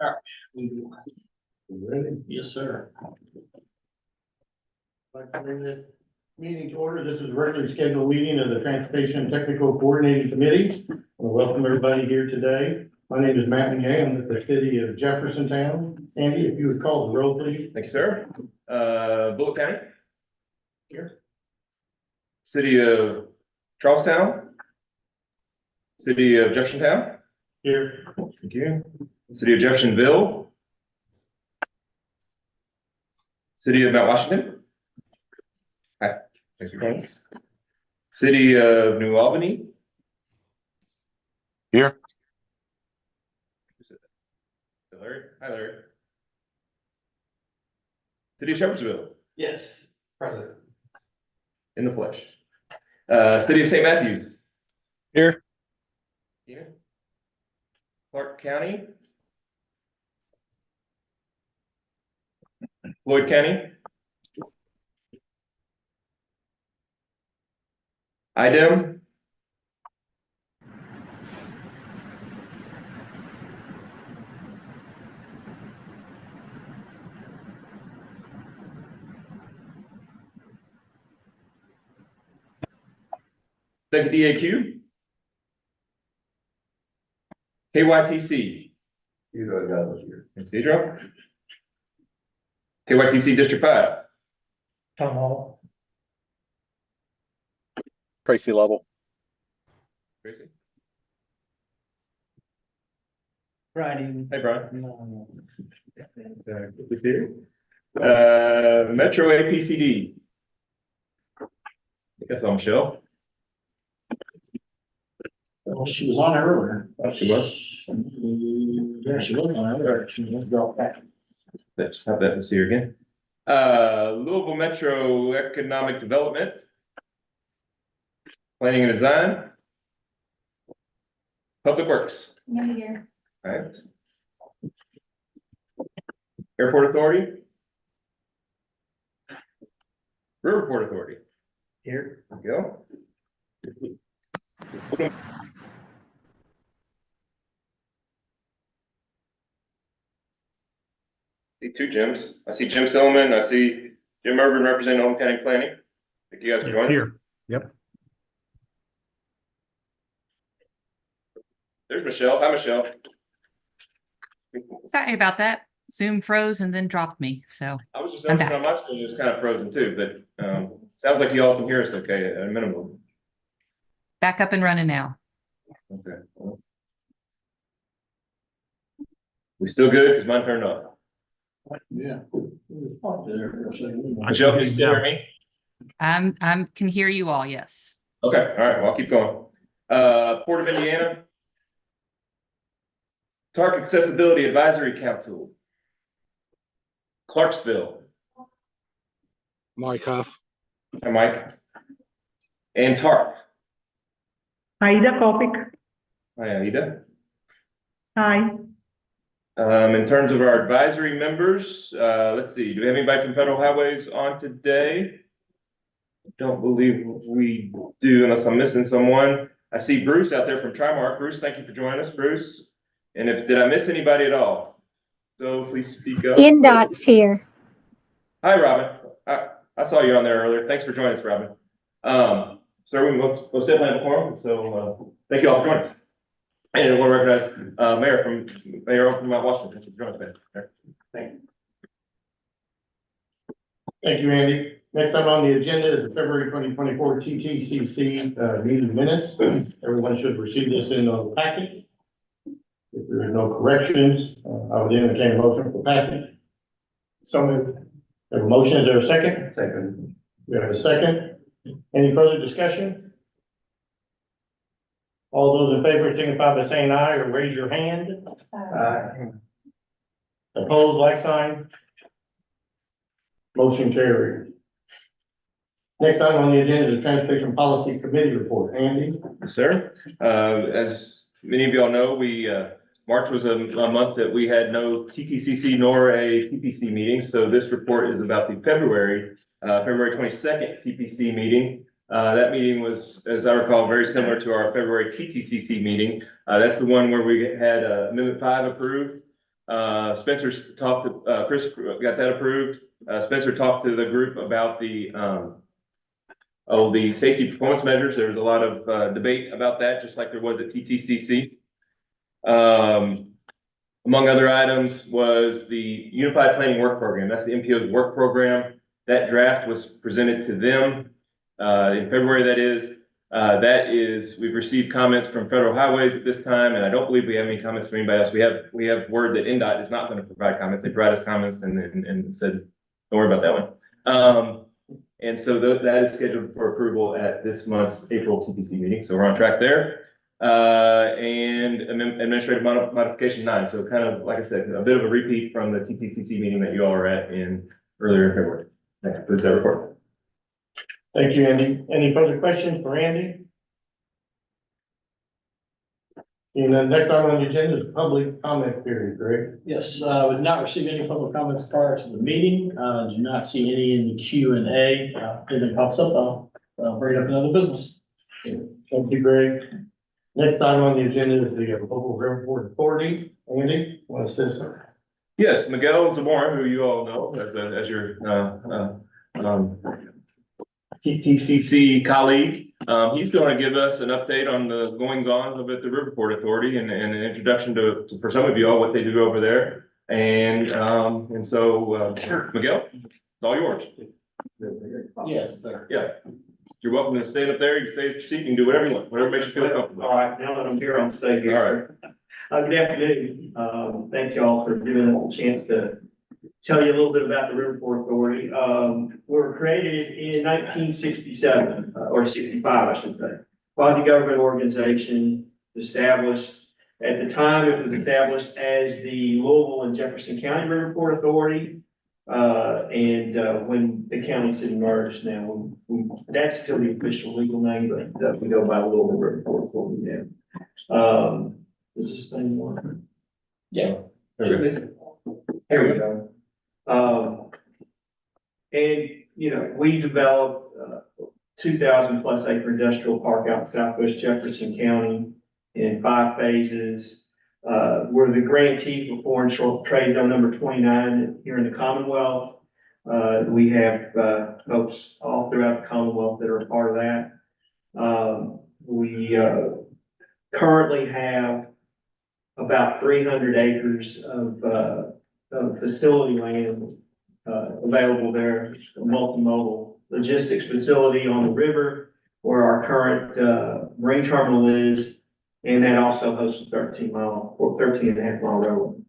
All right. Ready? Yes, sir. Like to bring this meeting to order. This is a regularly scheduled meeting of the Transportation Technical Coordinating Committee. I welcome everybody here today. My name is Matt McGay. I'm with the city of Jeffersontown. Andy, if you would call the roll, please. Thank you, sir. Bullock County. Here. City of Charlestown. City of Jeffersontown. Here. Thank you. City of Jeffersonville. City of Mount Washington. Hi. Thank you. City of New Albany. Here. Larry. Hi, Larry. City of Shepherdsville. Yes, present. In the flesh. City of St. Matthews. Here. Here. Clark County. Floyd County. IDEM. Second DAQ. KYTC. Cedro. KYTC District 5. Town Hall. Tracy Level. Tracy. Friday. Hey, Brian. No. Good to see you. Metro APCD. I think I saw Michelle. Well, she was on earlier. Oh, she was. Yeah, she was on earlier. She just dropped back. Let's have that. We'll see her again. Louisville Metro Economic Development. Planning and Design. Public Works. Here. All right. Airport Authority. Riverport Authority. Here. There we go. See two Jims. I see Jim Silliman. I see Jim Urban representing Home County Planning. Thank you guys for joining us. Yep. There's Michelle. Hi, Michelle. Sorry about that. Zoom froze and then dropped me. So I was just I'm noticing on my screen it was kind of frozen too, but sounds like you all can hear us okay at a minimum. back up and running now. Okay. We still good? Because mine turned off. Yeah. Michelle, can you still hear me? Can hear you all. Yes. Okay. All right. Well, I'll keep going. Port of Indiana. TARC Accessibility Advisory Council. Clarksville. Mike Huff. Hi, Mike. And TARC. Aida Kopic. Hi, Aida. Hi. In terms of our advisory members, let's see. Do we have anybody from Federal Highways on today? Don't believe we do, unless I'm missing someone. I see Bruce out there from Trimark. Bruce, thank you for joining us, Bruce. And did I miss anybody at all? So please speak up. INDOT's here. Hi, Robin. I saw you on there earlier. Thanks for joining us, Robin. Sir, we most definitely have a quorum, so thank you all for joining us. And I want to recognize Mayor from Mount Washington. Thank you for joining us, Mayor. Thank you. Thank you, Andy. Next item on the agenda is the February 2024 TTCC meeting minutes. Everyone should receive this in the packet. If there are no corrections, I would entertain a motion for passage. So moved. Have a motion, is there a second? Second. We have a second. Any further discussion? All those in favor signify by saying aye or raise your hand. Aye. Opposed, like sign. Motion carried. Next item on the agenda is the Transportation Policy Committee report. Andy? Yes, sir. As many of y'all know, March was a month that we had no TTCC nor a TPC meeting. So this report is about the February 22nd TPC meeting. That meeting was, as I recall, very similar to our February TTCC meeting. That's the one where we had Amendment 5 approved. Spencer's talked to, Chris got that approved. Spencer talked to the group about the safety performance measures. There was a lot of debate about that, just like there was at TTCC. Among other items was the Unified Planning Work Program. That's the MPO's work program. That draft was presented to them in February, that is, we've received comments from Federal Highways at this time, and I don't believe we have any comments from anybody else. We have word that NDOT is not going to provide comments. They provided us comments and said, don't worry about that one. And so that is scheduled for approval at this month's April TPC meeting. So we're on track there. And administrative modification 9. So kind of, like I said, a bit of a repeat from the TTCC meeting that you all were at earlier in February. That concludes that report. Thank you, Andy. Any further questions for Andy? And then next item on the agenda is public comment period, Greg. Yes, would not receive any public comments prior to the meeting. Do not see any in the Q&A. If anything pops up, I'll bring it up in other business. Thank you, Greg. Next item on the agenda is the local railroad authority. Andy, want to say something? Yes, Miguel Zamora, who you all know as your TTCC colleague. He's going to give us an update on the goings-on of at the Riverport Authority and an introduction to for some of you all what they do over there. And so Miguel, it's all yours. Yes, there. Yeah. You're welcome to stay up there. You can stay at your seat. You can do whatever you want, whatever makes you feel comfortable. All right, now that I'm here, I'll stay here. All right. Good afternoon. Thank you all for giving us a chance to tell you a little bit about the Riverport Authority. We were created in 1967, or 65, I should say. Quasi-government organization established. At the time, it was established as the Louisville and Jefferson County Riverport Authority. When the counties had merged now, that's still the official legal name, but we go by Louisville Riverport Authority now. Is this thing working? Yeah. Here we go. We developed 2,000 plus acre industrial park out in southwest Jefferson County in 5 phases. We're the grantee for foreign short trade zone number 29 here in the Commonwealth. We have folks all throughout the Commonwealth that are a part of that. We currently have about 300 acres of facility land available there, a multimodal logistics facility on the river where our current marine terminal is, and that also hosts a 13 and a half mile railroad.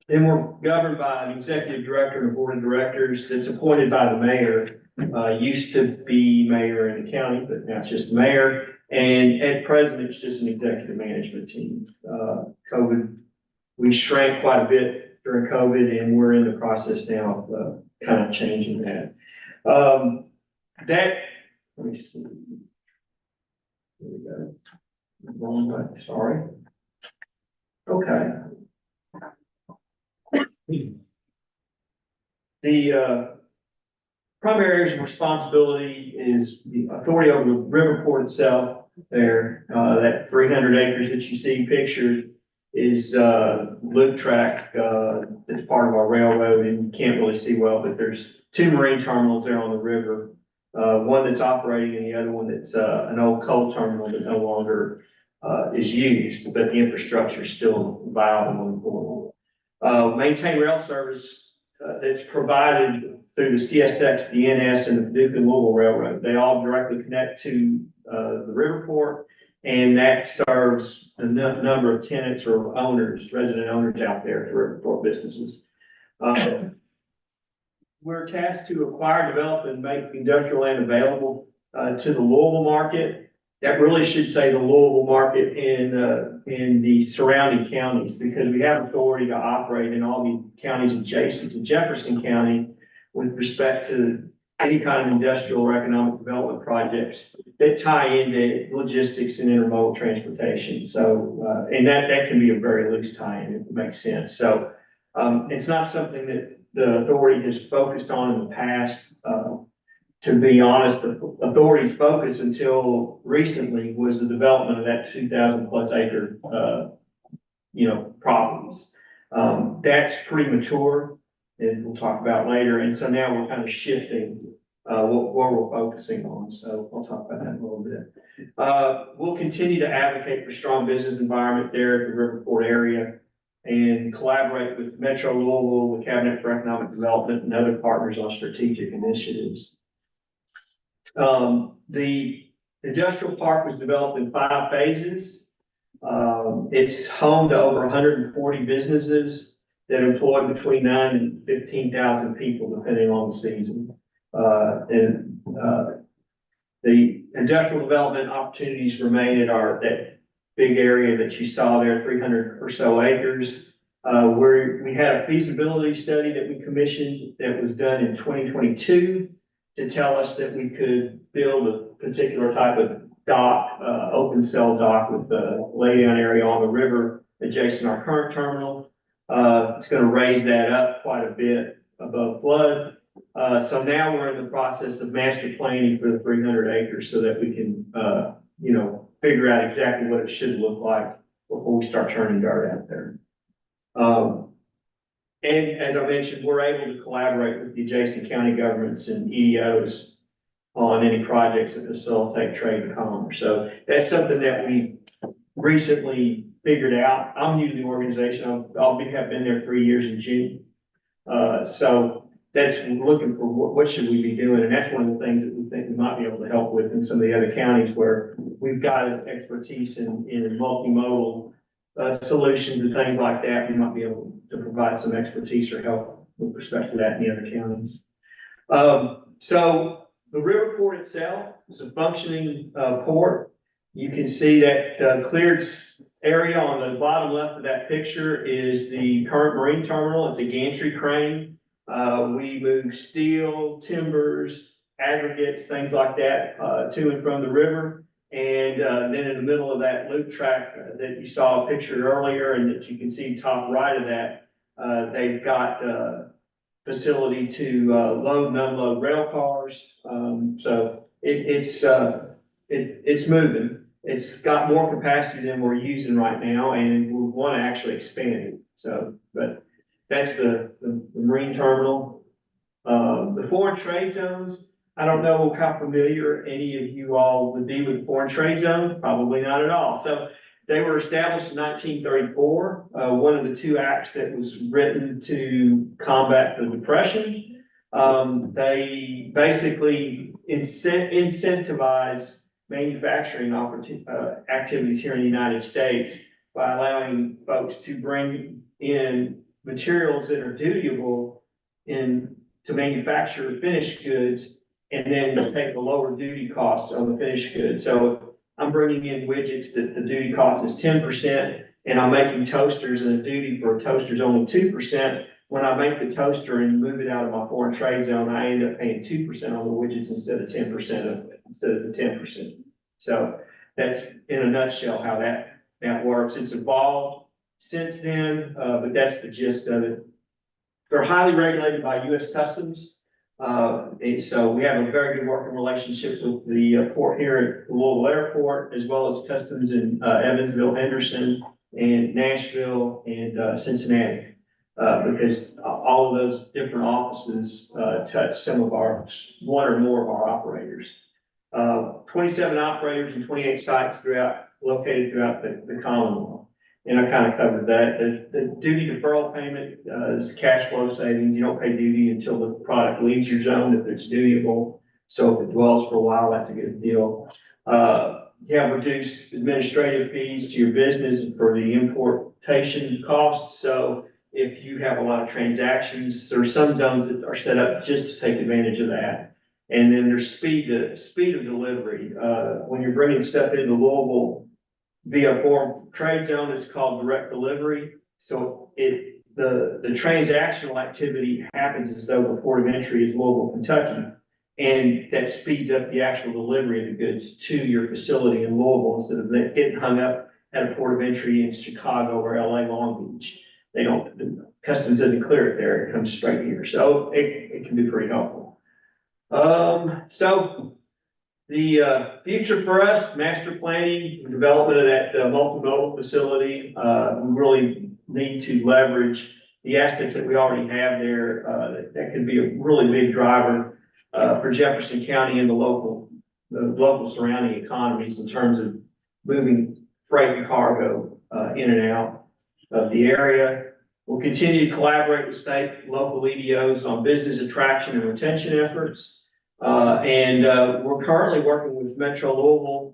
Then we're governed by an executive director and a board of directors that's appointed by the mayor. Used to be mayor in the county, but now it's just the mayor. And at present, it's just an executive management team. COVID, we shrank quite a bit during COVID, and we're in the process now of kind of changing that. Let me see. Here we go. Wrong way, sorry. Okay. The primary areas of responsibility is the authority over the Riverport itself. There, that 300 acres that you see pictured is loop track that's part of our railroad, and you can't really see well, but there's 2 marine terminals there on the river. One that's operating and the other one that's an old coal terminal that no longer is used, but the infrastructure is still viable. Maintain rail service that's provided through the CSX, the NS, and the Paducah and Louisville Railroad. They all directly connect to the Riverport, and that serves a number of tenants or owners, resident owners out there for Riverport businesses. We're tasked to acquire, develop, and make industrial land available to the Louisville market. That really should say the Louisville market in the surrounding counties, because we have authority to operate in all the counties adjacent to Jefferson County with respect to any kind of industrial or economic development projects that tie into logistics and intermodal transportation. So, and that can be a very loose tie-in if it makes sense. So, it's not something that the authority has focused on in the past. To be honest, the authority's focus until recently was the development of that 2,000 plus acre properties. That's premature, and we'll talk about later, and so now we're kind of shifting, what we're focusing on, so I'll talk about that in a little bit. We'll continue to advocate for strong business environment there at the Riverport area and collaborate with Metro Louisville, the Cabinet for Economic Development, and other partners on strategic initiatives. The industrial park was developed in 5 phases. It's home to over 140 businesses that employ between 9,000 and 15,000 people, depending on the season. The industrial development opportunities remain at that big area that you saw there, 300 or so acres. Where we had a feasibility study that we commissioned that was done in 2022 to tell us that we could build a particular type of dock, open cell dock with the laydown area on the river adjacent to our current terminal. It's going to raise that up quite a bit above flood. So now we're in the process of master planning for the 300 acres so that we can, figure out exactly what it should look like before we start turning dirt out there. And as I mentioned, we're able to collaborate with the adjacent county governments and EDOs on any projects that facilitate trade and commerce. So that's something that we recently figured out. I'm new to the organization. have been there 3 years in June. So that's looking for what should we be doing, and that's one of the things that we think we might be able to help with in some of the other counties where we've got expertise in multimodal solutions and things like that. We might be able to provide some expertise or help with respect to that in the other counties. So the river port itself is a functioning port. You can see that cleared area on the bottom left of that picture is the current marine terminal. It's a gantry crane. We move steel, timbers, aggregates, things like that, to and from the river. And then in the middle of that loop track that you saw a picture earlier and that you can see top right of that, they've got a facility to load and unload rail cars. So it's moving. It's got more capacity than we're using right now, and we want to actually expand it. So, but that's the marine terminal. The foreign trade zones, I don't know how familiar any of you all would be with the foreign trade zone, probably not at all. So they were established in 1934, one of the 2 acts that was written to combat the Depression. They basically incentivize manufacturing activities here in the United States by allowing folks to bring in materials that are dutiable to manufacture finished goods, and then take the lower duty costs on the finished goods. So I'm bringing in widgets that the duty cost is 10%, and I'm making toasters, and the duty for a toaster is only 2%. When I make the toaster and move it out of my foreign trade zone, I end up paying 2% on the widgets instead of 10% instead of the 10%. So that's in a nutshell how that works. It's evolved since then, but that's the gist of it. They're highly regulated by U.S. Customs. And so we have a very good working relationship with the port here at Louisville Airport, as well as Customs in Evansville, Henderson, and Nashville, and Cincinnati. Because all of those different offices touch one or more of our operators. 27 operators and 28 sites located throughout the Commonwealth. And I kind of covered that. The duty deferral payment is cash flow savings. You don't pay duty until the product leaves your zone if it's dutiable. So if it dwells for a while, that's a good deal. You have reduced administrative fees to your business for the importation costs. So if you have a lot of transactions, there are some zones that are set up just to take advantage of that. And then there's speed of delivery. When you're bringing stuff into Louisville via foreign trade zone, it's called direct delivery. So the transactional activity happens as though the port of entry is Louisville, Kentucky. And that speeds up the actual delivery of the goods to your facility in Louisville instead of getting hung up at a port of entry in Chicago or LA, Long Beach. The customs doesn't clear it there. It comes straight here. So it can be pretty helpful. So future for us, master planning, development of that multimodal facility, we really need to leverage the assets that we already have there. That could be a really big driver for Jefferson County and the local surrounding economies in terms of moving freight and cargo in and out of the area. We'll continue to collaborate with state and local EDOs on business attraction and retention efforts. We're currently working with Metro Louisville,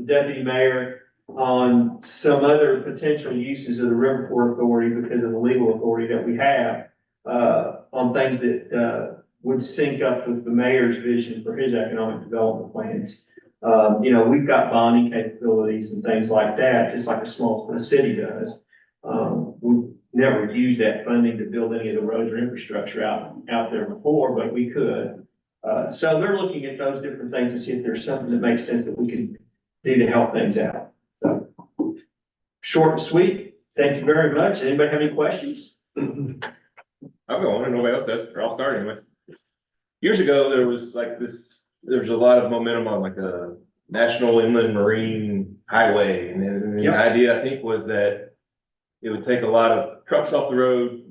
Deputy Mayor, on some other potential uses of the Riverport Authority because of the legal authority that we have, on things that, would sync up with the mayor's vision for his economic development plans. We've got bonding capabilities and things like that, just like a small city does. We've never used that funding to build any of the roads or infrastructure out there before, but we could. So they're looking at those different things to see if there's something that makes sense that we can do to help things out. So, short and sweet. Thank you very much. Anybody have any questions? I'll go on and nobody else does, or I'll start anyways. Years ago, there was a lot of momentum on like a National Inland Marine Highway. And then the Yep. idea, I think, was that it would take a lot of trucks off the road,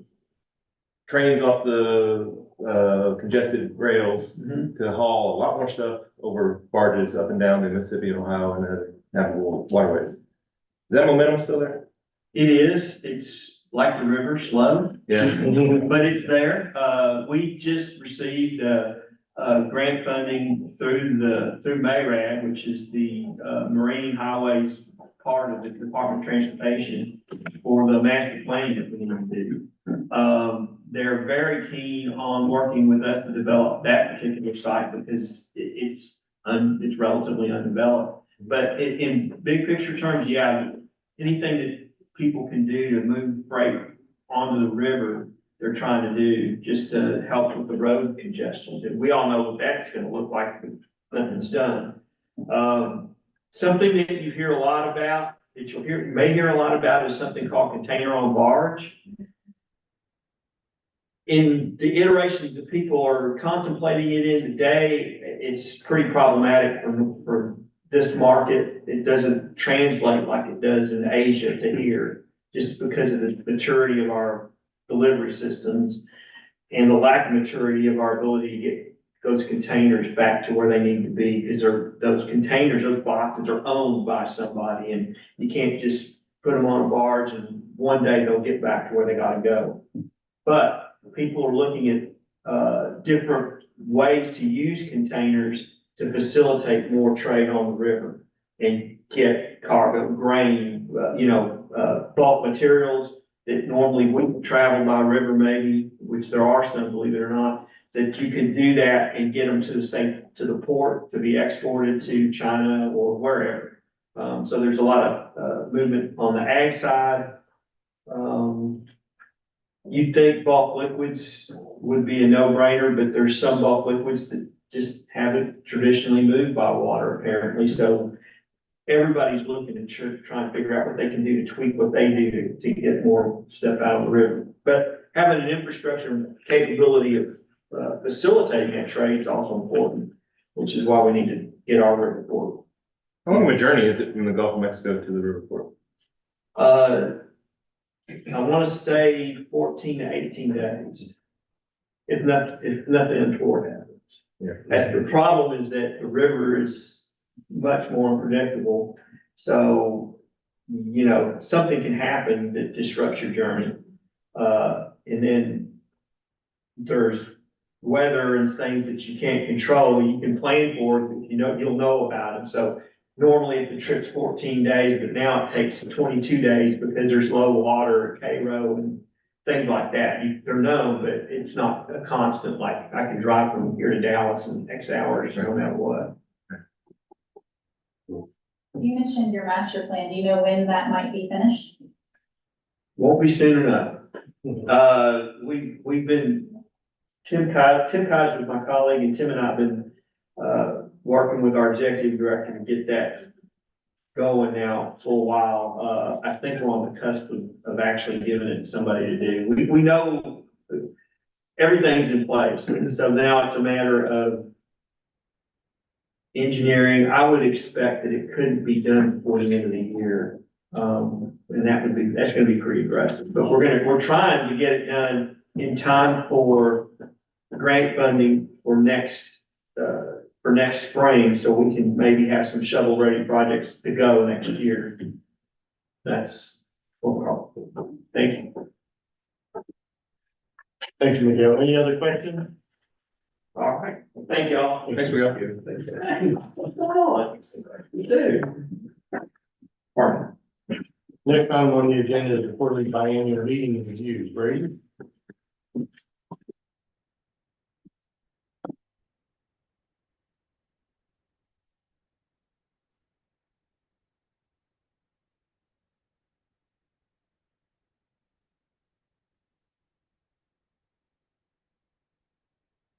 trains off the congested rails to haul a lot more stuff over barges up and down the Mississippi and Ohio and other navigable waterways. Is that momentum still there? It is. It's like the river, slow. Yeah. But it's there. We just received, grant funding through MARAD, which is the, Marine Highways part of the Department of Transportation for the master planning that we need to do. They're very keen on working with us to develop that particular site because it's relatively undeveloped. But in big picture terms, yeah, anything that people can do to move freight onto the river, they're trying to do just to help with the road congestion. And we all know what that's gonna look like if nothing's done. Something that you hear a lot about, that you may hear a lot about is something called container on barge. In the iterations that people are contemplating it in today, it's pretty problematic for this market. It doesn't translate like it does in Asia to here, just because of the maturity of our delivery systems and the lack of maturity of our ability to get those containers back to where they need to be, because those containers, those boxes are owned by somebody, and you can't just put them on a barge and one day they'll get back to where they gotta go. But people are looking at different ways to use containers to facilitate more trade on the river and get cargo, grain, bulk materials that normally wouldn't travel by river maybe, which there are some, believe it or not, that you can do that and get them to the port to be exported to China or wherever. So there's a lot of movement on the ag side. You'd think bulk liquids would be a no-brainer, but there's some bulk liquids that just haven't traditionally moved by water apparently. So everybody's looking to try and figure out what they can do to tweak what they do to get more stuff out of the river. But having an infrastructure and capability of facilitating that trade is also important, which is why we need to get our river port. How long of a journey is it from the Gulf of Mexico to the river port? I want to say 14 to 18 days. If nothing untoward happens. Yeah. That's the problem, is that the river is much more unpredictable. So, something can happen that disrupts your journey. And then there's weather and things that you can't control. You can plan for it, but you'll know about them. So normally if the trip's 14 days, but now it takes 22 days because there's low water at Cairo and things like that. They're known, but it's not a constant, like I can drive from here to Dallas in X hours, no matter what. You mentioned your master plan. Do you know when that might be finished? Won't be soon enough. We've been, Tim Kaiser was my colleague, and Tim and I have been, working with our executive director to get that going now for a while. I think we're on the cusp of actually giving it to somebody to do. We know everything's in place, so now it's a matter of engineering, I would expect that it couldn't be done before the end of the year. And that's gonna be pretty aggressive, but we're trying to get it done in time for grant funding for next spring, so we can maybe have some shovel-ready projects to go next year. That's what we're hoping. Thank you. Thank you, Miguel. Any other questions? All right, thank y'all. Thanks, Miguel. What's going on? You do. Pardon. Next item on the agenda is the quarterly biannual meeting reviews. Brady?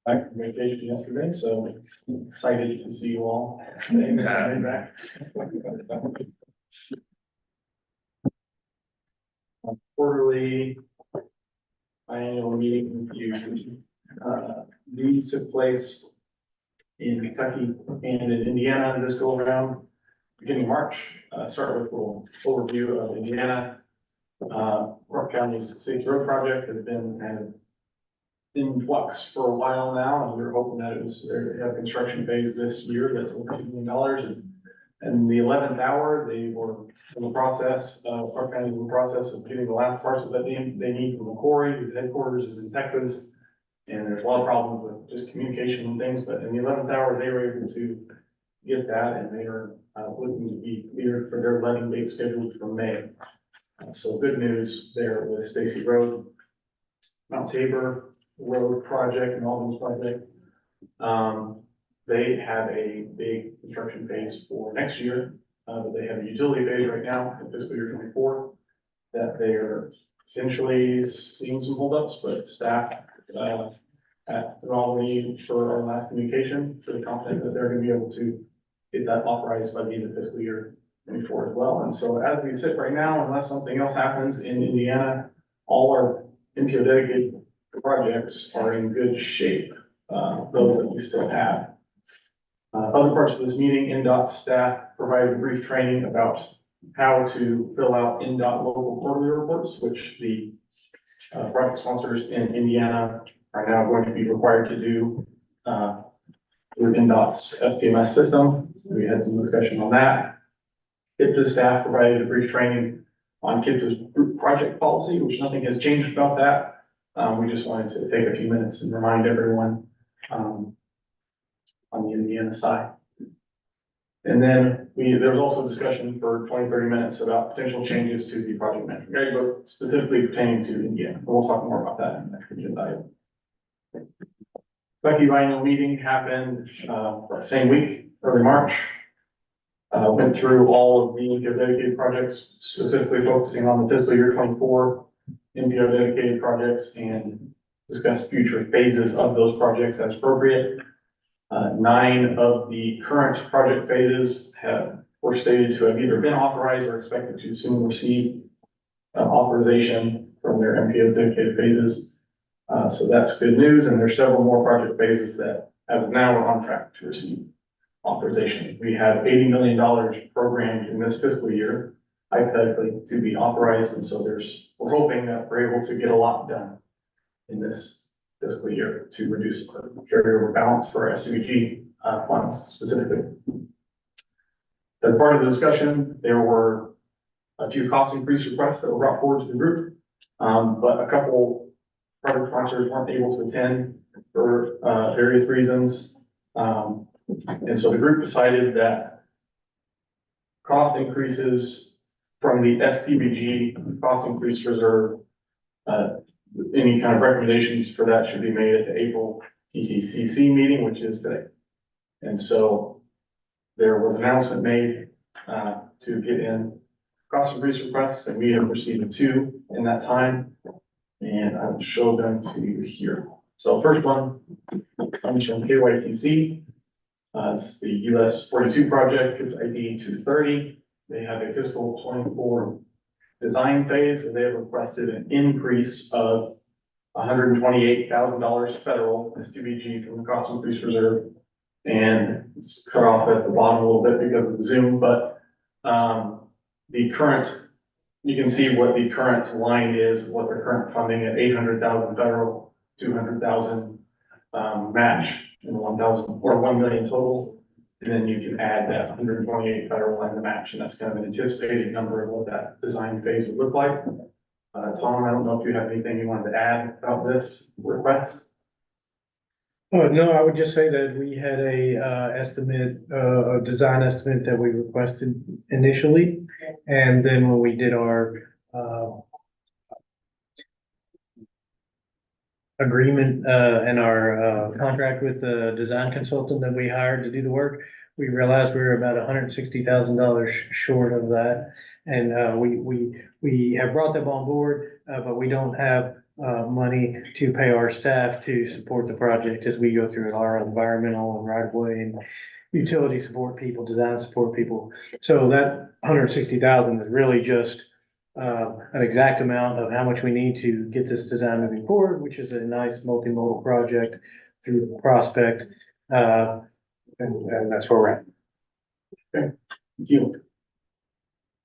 Back from vacation yesterday, so excited to see you all. Back. Quarterly annual meeting review. These took place in Kentucky and in Indiana this go around, beginning of March. Start with a little overview of Indiana. Rock County's Safe Road Project has been kind of in flux for a while now, and we were hoping that they have construction phase this year, that's over $2 million. And the 11th hour, they were in the process, Park County was in the process of getting the last parts of that they need from the quarry, whose headquarters is in Texas. And there's a lot of problems with just communication and things, but in the 11th hour, they were able to get that, and they are looking to be cleared for their letting date scheduled for May. So good news there with Stacy Road, Mount Tabor Road project and all those projects. They have a big construction phase for next year, but they have a utility phase right now in fiscal year 24 that they are potentially seeing some holdups, but staff at Raleigh for our last communication, pretty confident that they're going to be able to get that authorized by the end of fiscal year 24 as well. And so as we sit right now, unless something else happens in Indiana, all our MPO dedicated projects are in good shape, those that we still have. Other parts of this meeting, NDOT staff provided a brief training about how to fill out NDOT local quarterly reports, which the project sponsors in Indiana are now going to be required to do through NDOT's FPMS system. We had some discussion on that. KIPTA staff provided a brief training on KIPTA's group project policy, which nothing has changed about that. We just wanted to take a few minutes and remind everyone on the Indiana side. And then there was also discussion for 20-30 minutes about potential changes to the project management guidebook, specifically pertaining to Indiana. And we'll talk more about that in the next agenda item. Kentucky biannual meeting happened that same week, early March. Went through all of the MPO dedicated projects, specifically focusing on the fiscal year 24 MPO dedicated projects, and discussed future phases of those projects as appropriate. 9 of the current project phases were stated to have either been authorized or expected to soon receive authorization from their MPO dedicated phases. So that's good news, and there's several more project phases that as of now are on track to receive authorization. We have $80 million programmed in this fiscal year, hypothetically, to be authorized, and so we're hoping that we're able to get a lot done in this fiscal year to reduce our carryover balance for SDG funds specifically. As part of the discussion, there were a few cost increase requests that were brought forward to the group, but a couple project sponsors weren't able to attend for various reasons. And so the group decided that cost increases from the STBG cost increase reserve, any kind of recommendations for that should be made at the April TTCC meeting, which is today. And so there was an announcement made to get in cost increase requests, and we have received 2 in that time, and I will show them to you here. So first one comes from KYTC. It's the US 42 project, ID 230. They have a fiscal 24 design phase where they have requested an increase of $128,000 federal STBG from the cost increase reserve And just cut off at the bottom a little bit because of the zoom, but, the current, you can see what the current line is, what their current funding at 800,000 federal, 200,000 match, and 1,000 or 1 million total. And then you can add that 128 federal and the match, and that's kind of an anticipated number of what that design phase would look like. Tom, I don't know if you have anything you wanted to add about this request? No, I would just say that we had a design estimate that we requested initially. And then when we did our, agreement, and our, contract with the design consultant that we hired to do the work, we realized we were about $160,000 short of that. And, we have brought them on board, but we don't have, money to pay our staff to support the project as we go through our environmental and right of way and utility support people, design support people. So that 160,000 is really just an exact amount of how much we need to get this design moving forward, which is a nice multimodal project through Prospect. And that's where we're at. Thank you.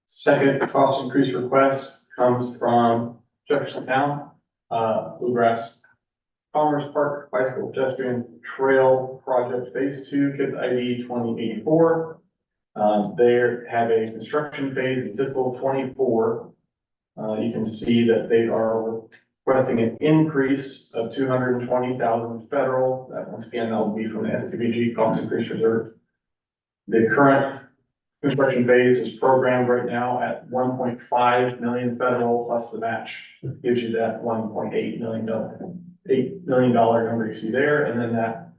Second cost increase request comes from Jefferson Town, Bluegrass Commerce Park Bicycle Pedestrian Trail Project Phase 2, KID ID 2084. They have a construction phase in fiscal 24. You can see that they are requesting an increase of 220,000 federal. That once again, that will be from the SDBG cost increase reserve. The current construction phase is programmed right now at 1.5 million federal plus the match. Gives you that $1.8 million, $8 million number you see there. And then that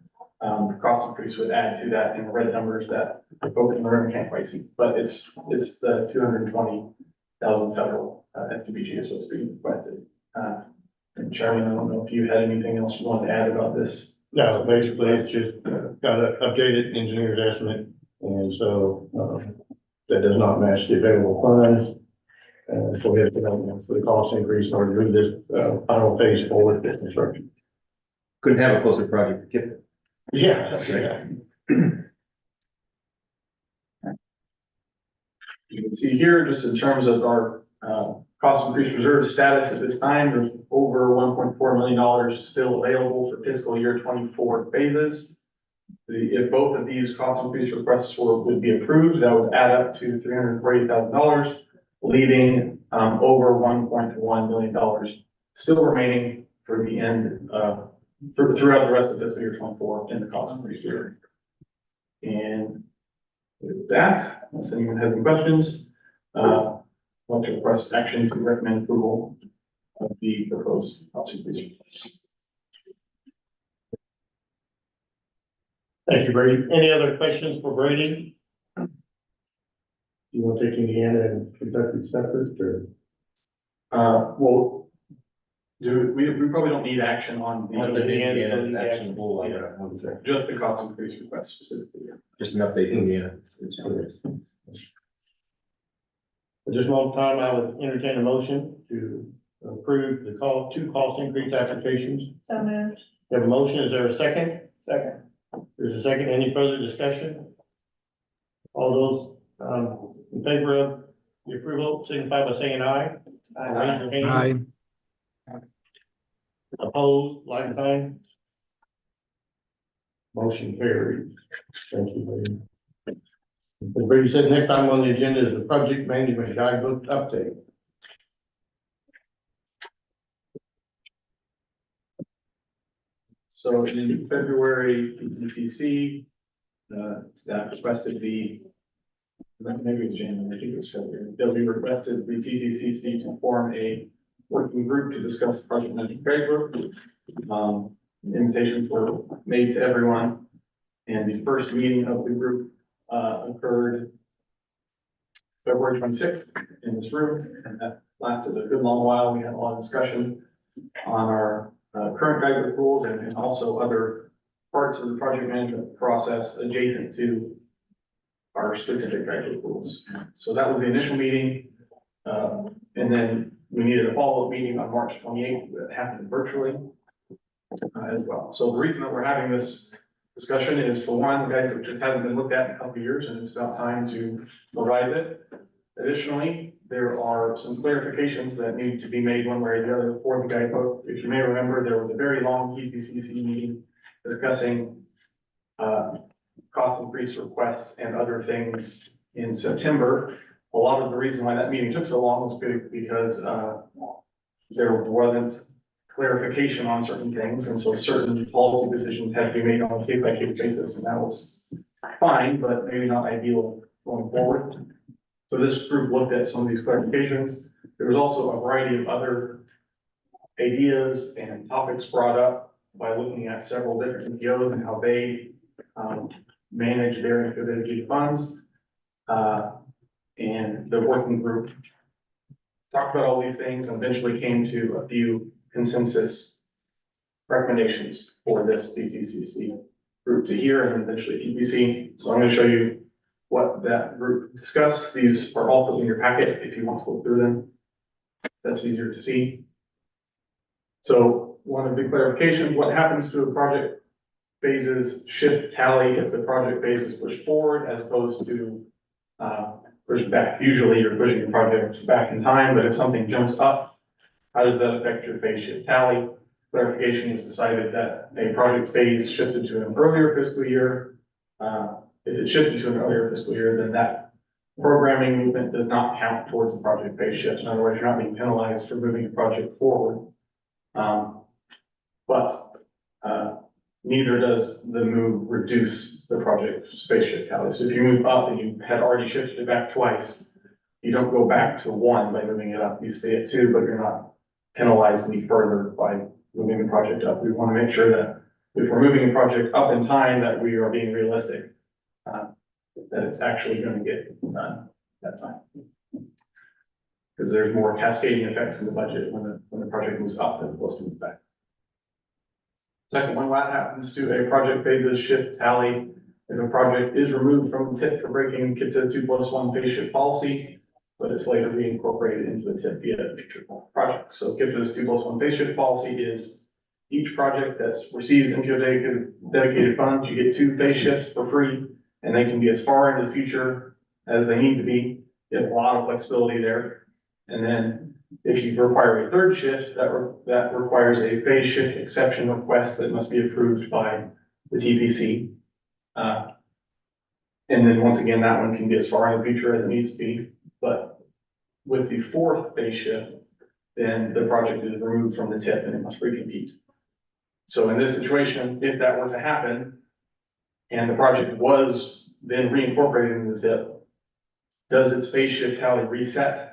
cost increase would add to that in the red numbers that folks in the room can't quite see. But it's the 220,000 federal SDBG is what's being requested. And Chairman, I don't know if you had anything else you wanted to add about this. No, basically, it's just got an updated engineer's estimate, and so, that does not match the available funds. So we have to go for the cost increase in order to move this, final phase forward with construction. Couldn't have a closer project to get. Yeah. You can see here, just in terms of our cost increase reserve status at this time, there's over $1.4 million still available for fiscal year 24 phases. If both of these cost increase requests would be approved, that would add up to $340,000, leaving over $1.1 million still remaining for the end throughout the rest of fiscal year 24 in the cost increase reserve. And with that, unless anyone has any questions, I'd like to request action to recommend approval of the proposed cost increase. Thank you, Brady. Any other questions for Brady? You want to take Indiana and Kentucky separate, or? Well, we probably don't need action on the. Indiana's actionable, I would say. Just the cost increase request specifically. Just an update, Indiana. At this moment in time, I would entertain a motion to approve the two cost increase applications. So moved. We have a motion. Is there a second? Second. There's a second. Any further discussion? All those, in favor of the approval, signify by saying aye. Raise your hand. Opposed, like sign. Motion carried. Thank you, Brady. As Brady said, next time on the agenda is the project management guidebook update. So in February, PTC, staff requested maybe it's January, I think it was February, they requested the TTCC to form a working group to discuss the project management guidebook. Invitations were made to everyone, and the first meeting of the group occurred February 26th in this room, and that lasted a good long while. We had a lot of discussion on our current guidebook rules and also other parts of the project management process adjacent to our specific guidebook rules. So that was the initial meeting, and then we needed a follow-up meeting on March 28th that happened virtually as well. So the reason that we're having this discussion is, for one, the guidebook just hasn't been looked at in a couple of years, and it's about time to revise it. Additionally, there are some clarifications that need to be made one way or the other for the guidebook. If you may remember, there was a very long PCCC meeting discussing cost increase requests and other things in September. A lot of the reason why that meeting took so long was because there wasn't clarification on certain things, and so certain policy decisions had to be made on a case-by-case basis, and that was fine, but maybe not ideal going forward. So this group looked at some of these clarifications. There was also a variety of other ideas and topics brought up by looking at several different NGOs and how they manage their dedicated funds. And the working group talked about all these things and eventually came to a few consensus recommendations for this DTCC group to hear and eventually TPC. So I'm going to show you what that group discussed. These are also in your packet if you want to look through them. That's easier to see. So one of the clarifications, what happens to a project phases shift tally if the project phase is pushed forward as opposed to pushed back. Usually you're pushing the project back in time, but if something jumps up, how does that affect your phase shift tally? Clarification was decided that a project phase shifted to an earlier fiscal year. If it shifted to an earlier fiscal year, then that programming movement does not count towards the project phase shift. In other words, you're not being penalized for moving a project forward. Neither does the move reduce the project phase shift tally. So if you move up and you had already shifted it back twice, you don't go back to 1 by moving it up. You stay at 2, but you're not penalized any further by moving the project up. We want to make sure that if we're moving a project up in time, that we are being realistic, that it's actually going to get done that time. Because there's more cascading effects in the budget when the project moves up than opposed to move back. Second one, what happens to a project phases shift tally if a project is removed from the TIP for breaking KIPTA 2+1 phase shift policy, but it's later reincorporated into the TIP via future projects. So KIPTA's 2+1 phase shift policy is each project that's receives NGO dedicated funds, you get 2 phase shifts for free, and they can be as far into the future as they need to be. You have a lot of flexibility there. And then if you require a third shift, that requires a phase shift exception request that must be approved by the TPC. And then once again, that one can be as far in the future as it needs to be. But with the 4th phase shift, then the project is removed from the TIP and it must recompete. So in this situation, if that were to happen, and the project was then reincorporated into the TIP, does its phase shift tally reset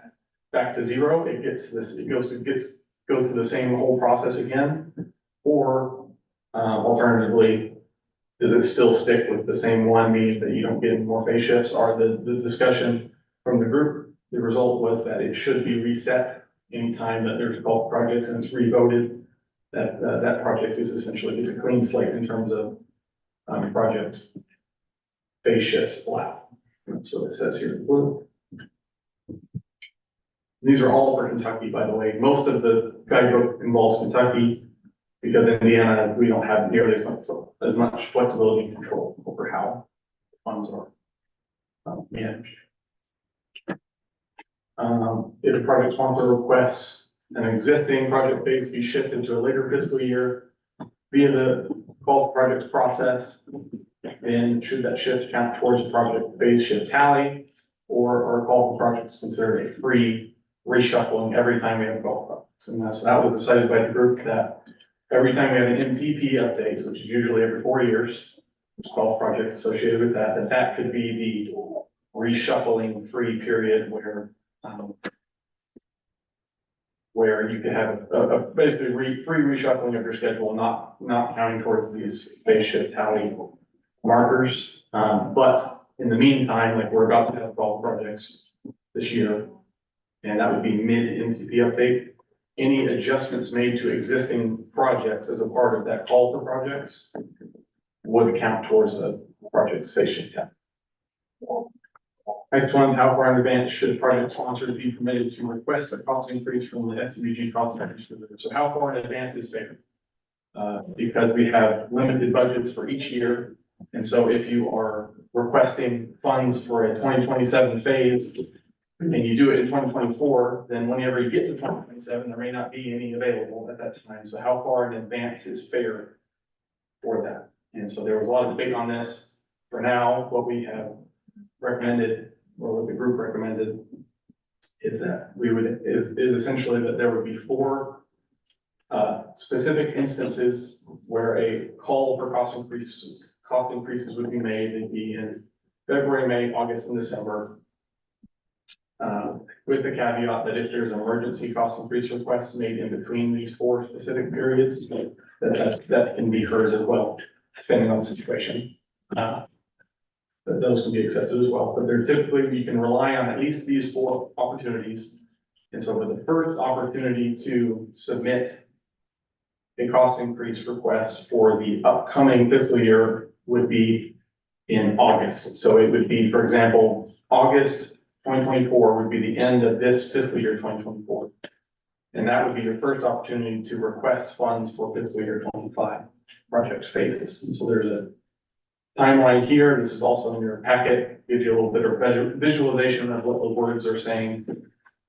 back to 0? It gets this, it goes to the same whole process again, or alternatively, does it still stick with the same 1, meaning that you don't get any more phase shifts? Or the discussion from the group, the result was that it should be reset anytime that there's bulk projects and it's revoted. That project is essentially, it's a clean slate in terms of project phase shifts flat. That's what it says here in blue. These are all for Kentucky, by the way. Most of the guidebook involves Kentucky because Indiana, we don't have nearly as much flexibility and control over how funds are managed. If a project sponsor requests an existing project phase be shifted to a later fiscal year via the call for projects process, then should that shift count towards the project phase shift tally, or are call for projects considered a free reshuffling every time we have call for projects? And so that was decided by the group that every time we have an MTP updates, which is usually every 4 years, there's call for projects associated with that, that could be the reshuffling free period where you could have a basically free reshuffling of your schedule, not counting towards these phase shift tally markers. But in the meantime, like we're about to have 12 projects this year, and that would be mid-MTP update. Any adjustments made to existing projects as a part of that call for projects would count towards the project's phase shift tally. Next one, how far in advance should project sponsors be permitted to request a cost increase from the SCBG cost increase? So how far in advance is fair? because we have limited budgets for each year. And so if you are requesting funds for a 2027 phase, and you do it in 2024, then whenever you get to 2027, there may not be any available at that time. So how far in advance is fair for that? And so there was a lot of debate on this. For now, what we have recommended, or what the group recommended, is that is essentially that there would be 4 specific instances where a call for cost increases would be made. They'd be in February, May, August, and December. With the caveat that if there's an emergency cost increase requests made in between these 4 specific periods, that can be heard as well, depending on the situation. But those can be accepted as well, but they're typically, you can rely on at least these 4 opportunities. And so for the first opportunity to submit a cost increase request for the upcoming fiscal year would be in August. So it would be, for example, August 2024 would be the end of this fiscal year 2024. And that would be your first opportunity to request funds for fiscal year 25 project phases. And so there's a timeline here. This is also in your packet, gives you a little bit of visualization of what the words are saying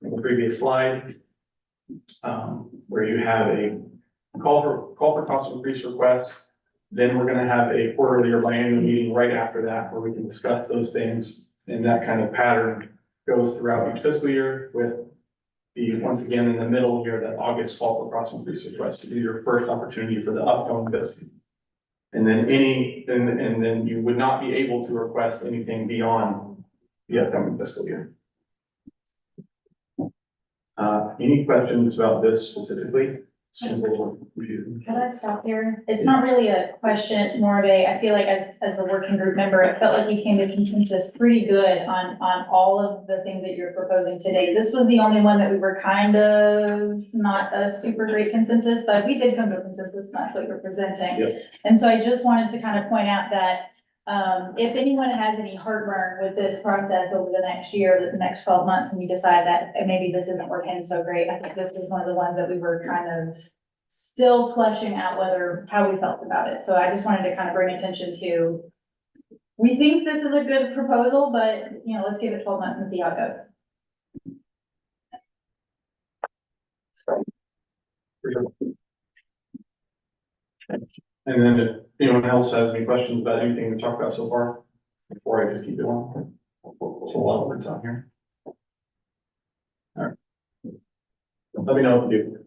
in the previous slide, where you have a call for cost increase request. Then we're going to have a quarterly or biannual meeting right after that, where we can discuss those things. And that kind of pattern goes throughout each fiscal year, with the, once again, in the middle here, that August call for cost increase request to be your first opportunity for the upcoming fiscal year. And then and then you would not be able to request anything beyond the upcoming fiscal year. Any questions about this specifically? Seems a little confusing. Can I stop here? It's not really a question, it's more of a, I feel like as a working group member, it felt like we came to consensus pretty good on all of the things that you're proposing today. This was the only one that we were kind of not a super great consensus, but we did come to a consensus, and that's what you're presenting. Yep. And so I just wanted to kind of point out that if anyone has any heartburn with this process over the next year, the next 12 months, and you decide that maybe this isn't working so great, I think this is one of the ones that we were kind of still fleshing out how we felt about it. So I just wanted to kind of bring attention to, we think this is a good proposal, but let's give it 12 months and see how it goes. And then if anyone else has any questions about anything we talked about so far, before I just keep going. There's a lot of words on here. All right. Let me know if you do.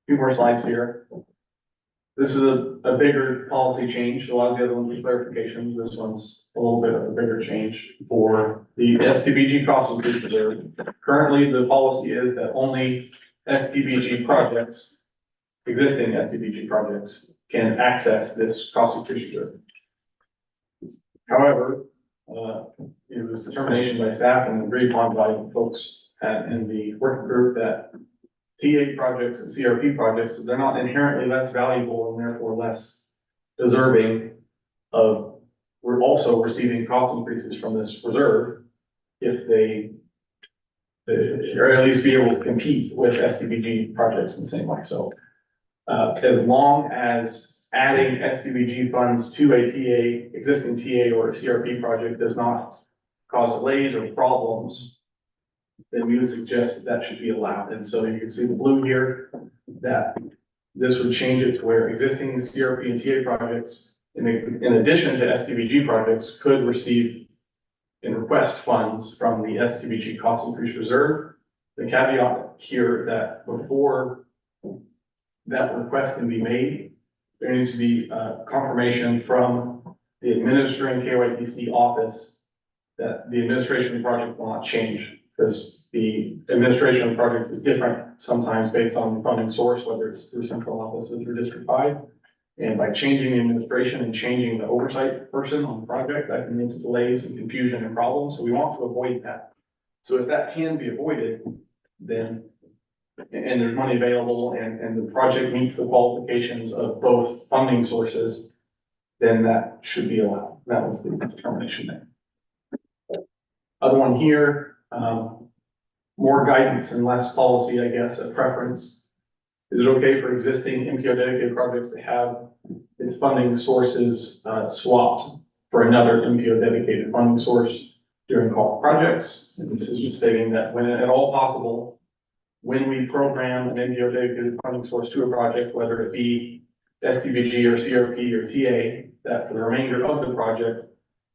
Few more slides here. This is a bigger policy change. A lot of the other ones are clarifications. This one's a little bit of a bigger change for the STBG cost increase reserve. Currently, the policy is that only STBG projects, existing STBG projects, can access this cost increase reserve. However, it was determination by staff and agreed upon by folks in the working group that TA projects and CRP projects, they're not inherently less valuable and therefore less deserving of, we're also receiving cost increases from this reserve if they, or at least be able to compete with STBG projects in the same way. So as long as adding STBG funds to a TA, existing TA or CRP project does not cause delays or problems, then we would suggest that should be allowed. And so you can see the blue here, that this would change it to where existing CRP and TA projects, in addition to STBG projects, could receive and request funds from the STBG cost increase reserve. The caveat here that before that request can be made, there needs to be confirmation from the administering KYTC office that the administration of the project will not change, because the administration of the project is different sometimes based on the funding source, whether it's through central office or through District 5. And by changing the administration and changing the oversight person on the project, that can lead to delays and confusion and problems. So we want to avoid that. So if that can be avoided, then, and there's money available and the project meets the qualifications of both funding sources, then that should be allowed. That was the determination there. Other one here, more guidance and less policy, I guess, a preference. Is it okay for existing MPO dedicated projects to have its funding sources swapped for another MPO dedicated funding source during call projects? And this is just stating that when at all possible, when we program an MPO dedicated funding source to a project, whether it be STBG or CRP or TA, that for the remainder of the project,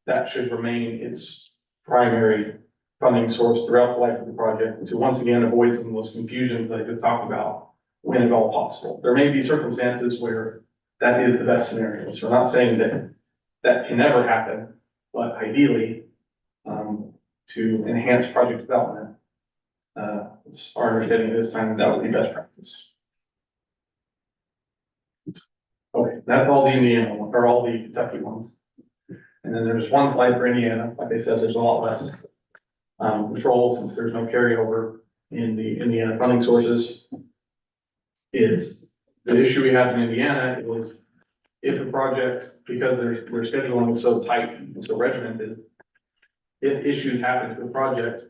that should remain its primary funding source throughout the life of the project to once again avoid some of those confusions that I just talked about when at all possible. There may be circumstances where that is the best scenario. So we're not saying that that can never happen, but ideally, to enhance project development, it's our understanding this time that would be best practice. Okay, that's all the Indiana one, or all the Kentucky ones. And then there's one slide for Indiana. Like I said, there's a lot less control since there's no carryover in the Indiana funding sources. Is the issue we have in Indiana is if a project, because their scheduling is so tight and so regimented, if issues happen to a project,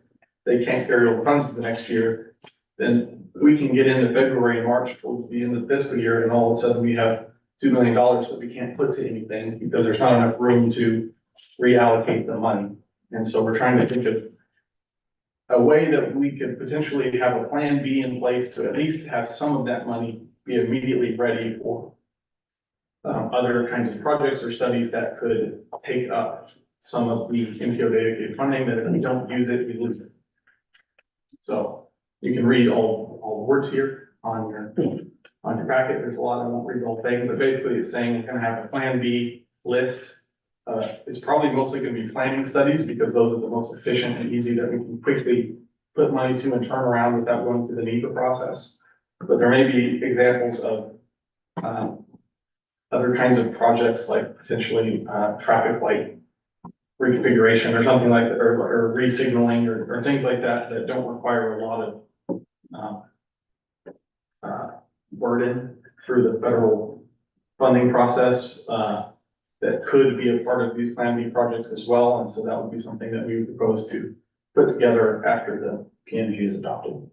they can't carry over funds to the next year, then we can get into February and March towards the end of the fiscal year, and all of a sudden we have $2 million that we can't put to anything because there's not enough room to reallocate the money. And so we're trying to think of a way that we could potentially have a plan B in place to at least have some of that money be immediately ready for other kinds of projects or studies that could take up some of the MPO dedicated funding, that if we don't use it, we lose it. So you can read all the words here on your packet. There's a lot, I won't read the whole thing, but basically it's saying we're gonna have a plan B list. It's probably mostly gonna be planning studies because those are the most efficient and easy that we can quickly put money to and turn around without going through the NEPA process. But there may be examples of other kinds of projects like potentially traffic light reconfiguration or something like that, or re-signaling or things like that that don't require a lot of burden through the federal funding process. That could be a part of these Plan B projects as well. And so that would be something that we would propose to put together after the PNG is adopted.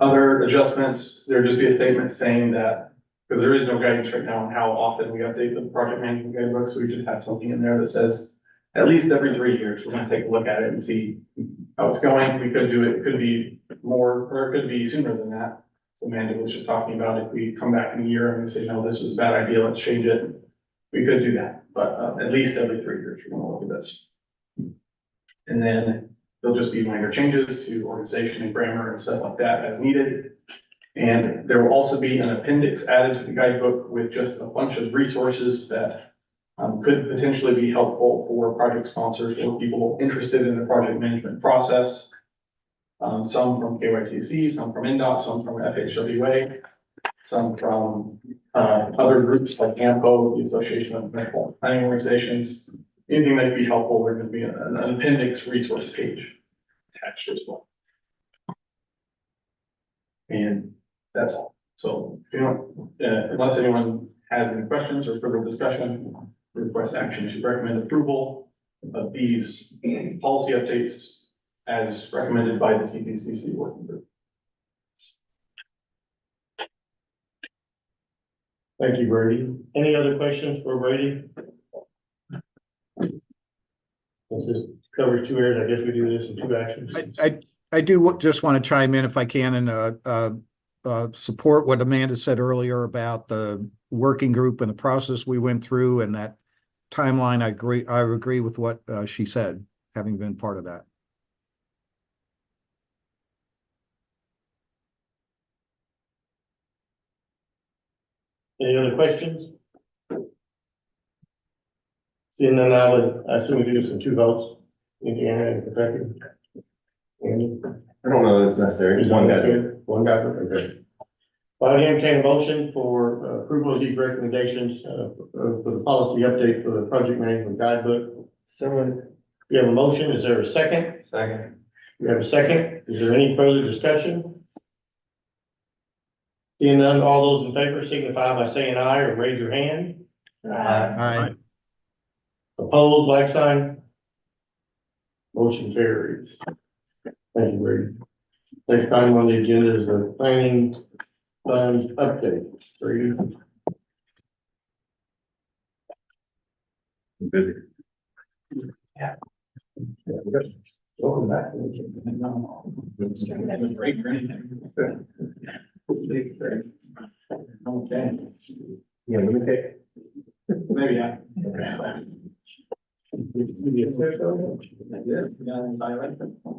Other adjustments, there'd just be a statement saying that, because there is no guidance right now on how often we update the project management guidebook, so we just have something in there that says at least every 3 years, we're gonna take a look at it and see how it's going. We could do it, it could be more, or it could be sooner than that. So Amanda was just talking about if we come back in a year and we say, no, this was a bad idea, let's change it. We could do that, but at least every 3 years, we're gonna look at this. And then there'll just be minor changes to organization and grammar and stuff like that as needed. And there will also be an appendix added to the guidebook with just a bunch of resources that could potentially be helpful for project sponsors or people interested in the project management process. Some from KYTC, some from NDOT, some from FHWA, some from other groups like AMPO, the Association of Medical Planning Organizations. Anything that could be helpful, there's going to be an appendix resource page attached as well. And that's all. So, you know, unless anyone has any questions or further discussion, request action to recommend approval of these policy updates as recommended by the TTCC working group. Thank you, Brady. Any other questions for Brady? Since this covers 2 areas, I guess we do this in 2 actions. I do just want to chime in if I can and support what Amanda said earlier about the working group and the process we went through and that timeline. I agree with what she said, having been part of that. Any other questions? Seeing none, I assume we do this in 2 votes, Indiana and Kentucky. Andy? I don't know that it's necessary. One guy. One guy, okay. Well, I entertain a motion for approval of these recommendations for the policy update for the project management guidebook. Someone, you have a motion, is there a second? Second. You have a second, is there any further discussion? Seeing none, all those in favor signify by saying aye or raise your hand. Aye. Opposed, like sign. Motion carries. Thank you, Brady. Next item on the agenda is the planning funds update. Brady? Busy. Welcome back. Okay, Yeah, let me take. maybe, yeah. Give me a second. Yeah, we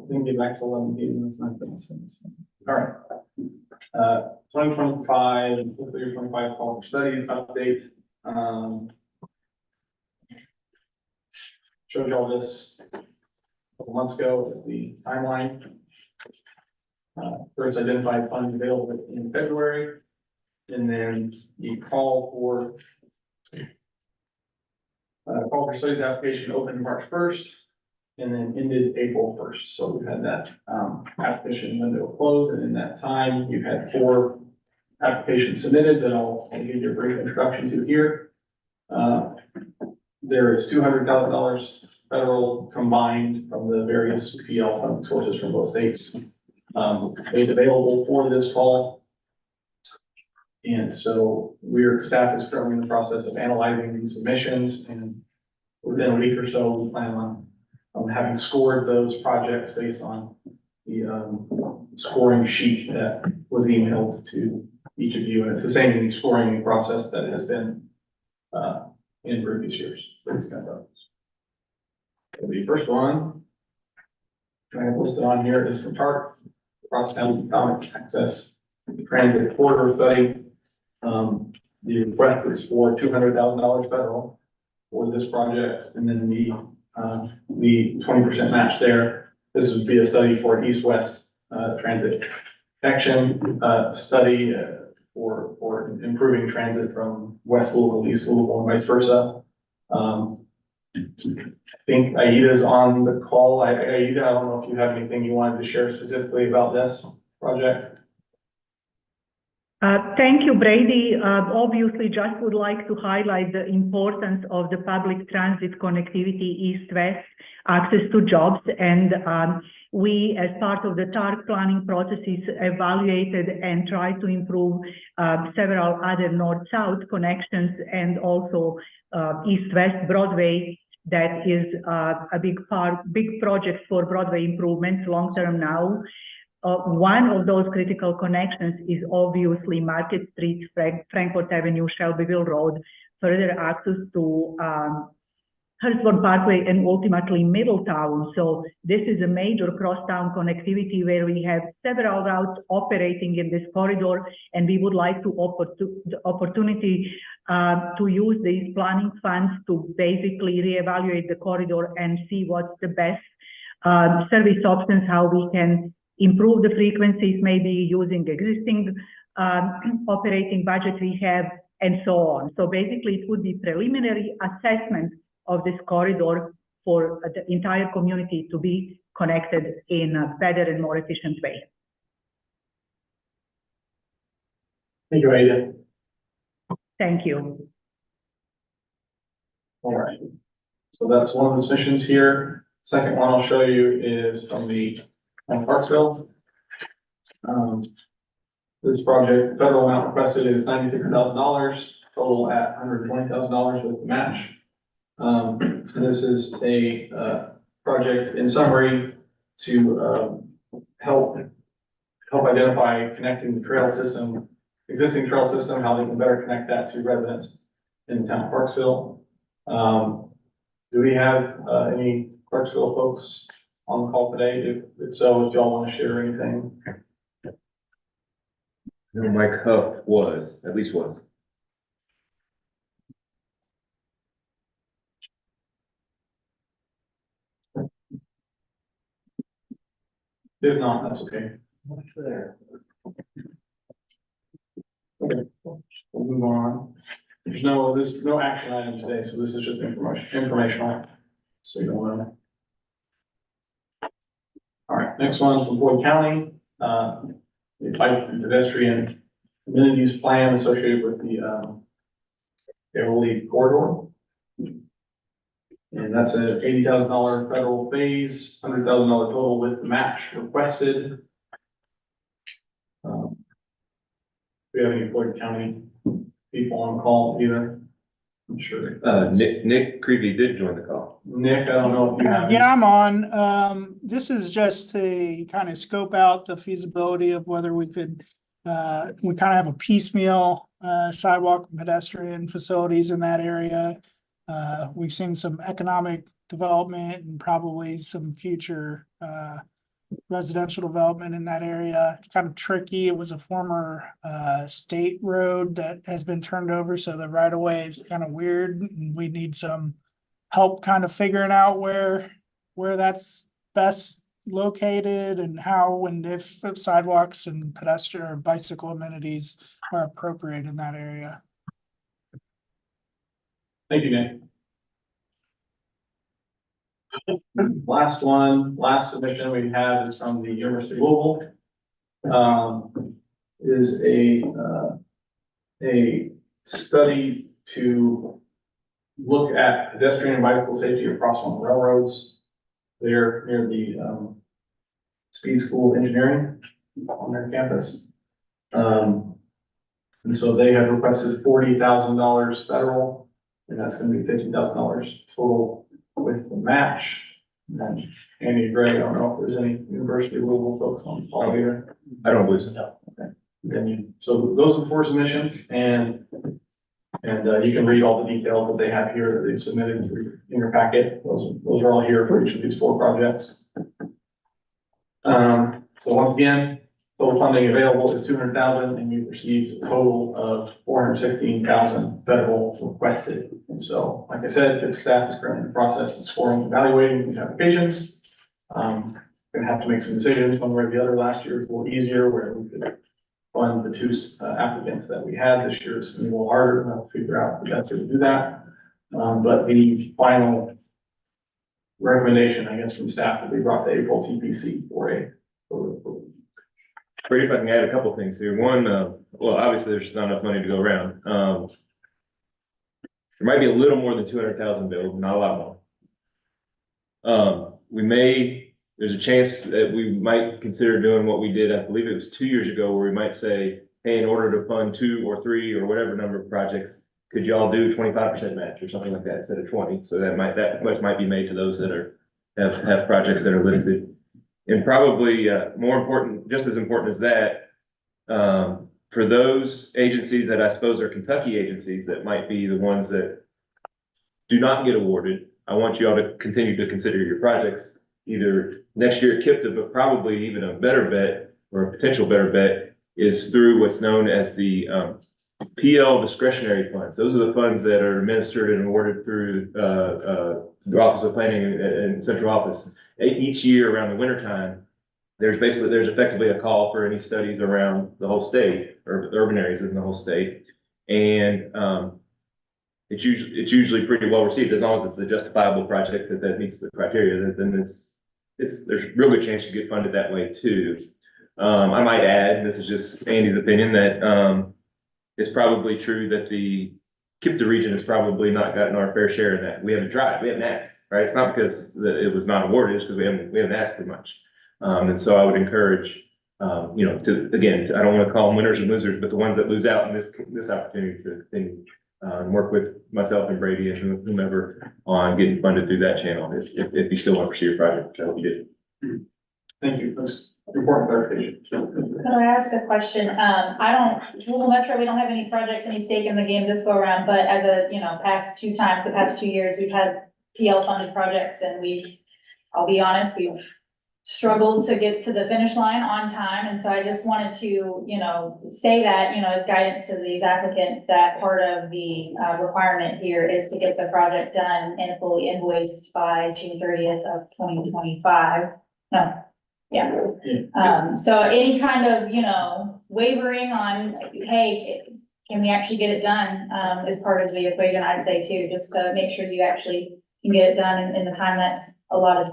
can get back to 11 that's not gonna sense. All right. 2025, fiscal year 25 fall studies update. Showed y'all this a couple months ago as the timeline. First identified funds available in February, and then the call for studies application opened March 1st, and then ended April 1st. So we've had that application window closed, and in that time, you've had 4 applications submitted that I'll give you a brief introduction to here. There is $200,000 federal combined from the various PL funding sources from both states made available for this fall. And so staff is currently in the process of analyzing these submissions, and within a week or so, we plan on having scored those projects based on the scoring sheet that was emailed to each of you. And it's the same scoring process that has been in previous years. For these kind of projects. So the first one I have listed on here is from TARP, Crosstown Economic Access Transit Corridor Study. The request is for $200,000 federal for this project, and then the 20% match there. This would be a study for east-west transit connection study for improving transit from West Louisville to East Louisville and vice versa. I think Aida's on the call. Aida, I don't know if you have anything you wanted to share specifically about this project. Thank you, Brady. Obviously, just would like to highlight the importance of the public transit connectivity east-west, access to jobs, and we, as part of the TARC planning processes, evaluated and tried to improve several other north-south connections and also east-west Broadway. That is a big project for Broadway improvements long-term now. One of those critical connections is obviously Market Street, Frankfort Avenue, Shelbyville Road, further access to Hurstbourne Parkway, and ultimately Middletown. So this is a major cross-town connectivity where we have several routes operating in this corridor, and we would like to offer the opportunity to use these planning funds to basically reevaluate the corridor and see what's the best service options, how we can improve the frequencies, maybe using existing operating budget we have, and so on. So basically, it would be preliminary assessment of this corridor for the entire community to be connected in a better and more efficient way. Thank you, Aida. Thank you. All right. So that's one of the submissions here. Second one I'll show you is from the Parksville. This project, federal amount requested is $96,000, total at $120,000 with the match. This is a project in summary to help identify connecting the trail system, existing trail system, how they can better connect that to residents in the town of Parksville. Do we have any Parksville folks on the call today? If so, if y'all want to share anything. No, Mike Huff at least was. If not, that's okay. Okay, we'll move on. There's no action item today, so this is just informational. So you don't know. All right, next one is from Boyd County. The bike and pedestrian amenities plan associated with the Beverly corridor. And that's a $80,000 federal phase, $100,000 total with the match requested. Do we have any Floyd County people on call either? I'm sure. Nick Creevy did join the call. Nick, I don't know if you have. Yeah, I'm on. This is just to kind of scope out the feasibility of whether we could, we kind of have a piecemeal sidewalk and pedestrian facilities in that area. We've seen some economic development and probably some future residential development in that area. It's kind of tricky. It was a former state road that has been turned over, so the right of way is kind of weird, and we need some help kind of figuring out where that's best located and how and if sidewalks and pedestrian or bicycle amenities are appropriate in that area. Thank you, Nick. Last submission we have is from the University of Louisville. Is a study to look at pedestrian and bicycle safety across one of the railroads. They're near the Speed School of Engineering on their campus. And so they have requested $40,000 federal, and that's going to be $50,000 total with the match. And Andy Gray, I don't know if there's any University of Louisville folks on the call here. I don't believe so. No. Okay. So those are the 4 submissions, and you can read all the details that they have here that they've submitted in your packet. Those are all here for each of these 4 projects. So once again, total funding available is $200,000, and we've received a total of $416,000 federal requested. And so, like I said, the staff is currently in the process of scoring and evaluating these applications. Gonna have to make some decisions one way or the other. Last year was a little easier, where we could fund the 2 applicants that we had. This year it's a little harder. We'll have to figure out the best way to do that. But the final recommendation, I guess, from staff will be brought to April TPC for Brady, if I can add a couple of things here. One, well, obviously there's not enough money to go around. There might be a little more than 200,000 billed, not a lot more. There's a chance that we might consider doing what we did, I believe it was 2 years ago, where we might say, hey, in order to fund 2 or 3 or whatever number of projects, could y'all do 25% match or something like that instead of 20? So that request might be made to those that have projects that are listed. And probably more important, just as important as that, for those agencies that I suppose are Kentucky agencies that might be the ones that do not get awarded, I want you all to continue to consider your projects either next year at KIPTA, but probably even a better bet or a potential better bet is through what's known as the PL discretionary funds. Those are the funds that are administered and awarded through the Office of Planning and Central Office. Each year around the wintertime, there's effectively a call for any studies around the whole state or urban areas in the whole state. And it's usually pretty well received as long as it's a justifiable project that meets the criteria. Then there's a real good chance you get funded that way too. I might add, this is just Andy's opinion, that it's probably true that the KIPTA region has probably not gotten our fair share of that. We haven't tried, we haven't asked, right? It's not because it was not awarded, it's because we haven't asked for much. And so I would encourage, I don't want to call them winners and losers, but the ones that lose out in this opportunity to continue work with myself and Brady and whomever on getting funded through that channel if you still want to pursue your project, which I hope you do. Thank you. That's important clarification. Could I ask a question? Louisville Metro, we don't have any projects, any stake in the game this go around, but as the past 2 years, we've had PL funded projects, and I'll be honest, we've struggled to get to the finish line on time. And so I just wanted to, say that, as guidance to these applicants, that part of the requirement here is to get the project done and fully invoiced by June 30th of 2025. No. Yeah. So any kind of, wavering on, hey, can we actually get it done, is part of the equation, I'd say too, just to make sure you actually can get it done in the time that's allotted.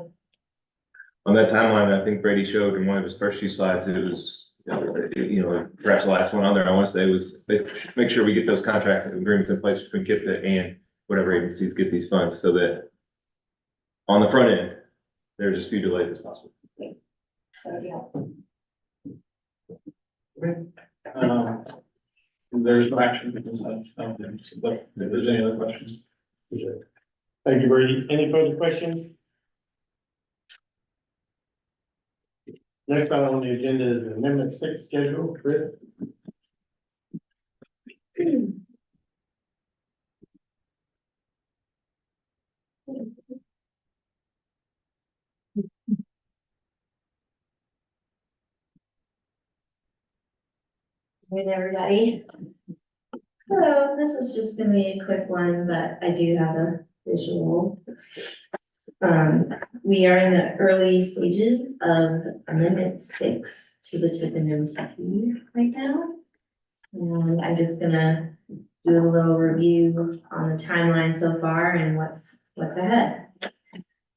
On that timeline, I think Brady showed in one of his first few slides, it was, perhaps the last one on there, I want to say was make sure we get those contracts and agreements in place between KIPTA and whatever agencies get these funds so that on the front end, there's as few delays as possible. There's no action we can take, but if there's any other questions. Thank you, Brady. Any further questions? Next item on the agenda is Amendment 6 schedule. Chris? Hey everybody. Hello, this is just gonna be a quick one, but I do have a visual. We are in the early stages of Amendment 6 to the TIP and MTP right now. And I'm just gonna do a little review on the timeline so far and what's ahead.